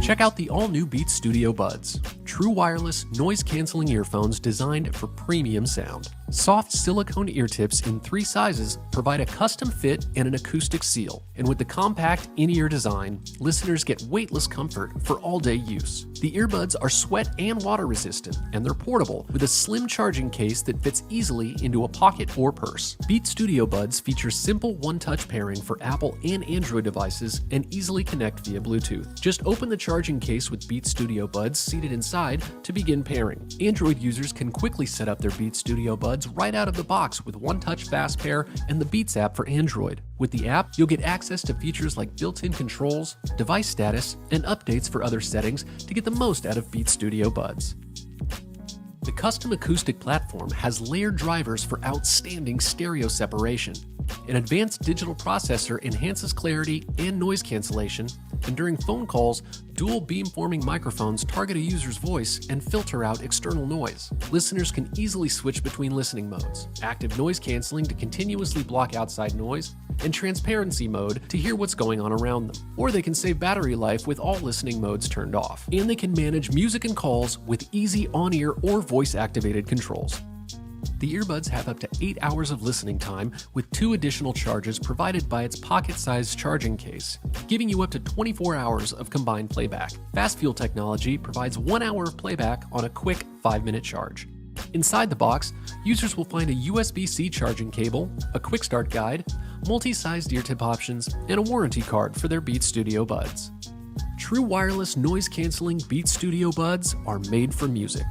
Check out the all-new Beats Studio Buds, true wireless, noise-canceling earphones designed for premium sound. Soft silicone ear tips in 3 sizes provide a custom fit and an acoustic seal. And with the compact in-ear design, listeners get weightless comfort for all-day use. The earbuds are sweat and water resistant, and they're portable with a slim charging case that fits easily into a pocket or purse. Beats Studio Buds feature simple one-touch pairing for Apple and Android devices and easily connect via Bluetooth. Just open the charging case with Beats Studio Buds seated inside to begin pairing. Android users can quickly set up their Beats Studio Buds right out of the box with one-touch fast pair and the Beats app for Android. With the app, you'll get access to features like built-in controls, device status, and updates for other settings to get the most out of Beats Studio Buds. The custom acoustic platform has layered drivers for outstanding stereo separation. An advanced digital processor enhances clarity and noise cancellation, and during phone calls, dual beamforming microphones target a user's voice and filter out external noise. Listeners can easily switch between listening modes: active noise canceling to continuously block outside noise, and transparency mode to hear what's going on around them. Or they can save battery life with all listening modes turned off. And they can manage music and calls with easy on-ear or voice-activated controls. The earbuds have up to 8 hours of listening time with 2 additional charges provided by its pocket-sized charging case, giving you up to 24 hours of combined playback. Fast Fuel technology provides 1 hour of playback on a quick 5-minute charge. Inside the box, users will find a USB-C charging cable, a quick start guide, multi-sized ear tip options, and a warranty card for their Beats Studio Buds. True wireless noise-canceling Beats Studio Buds are made for music.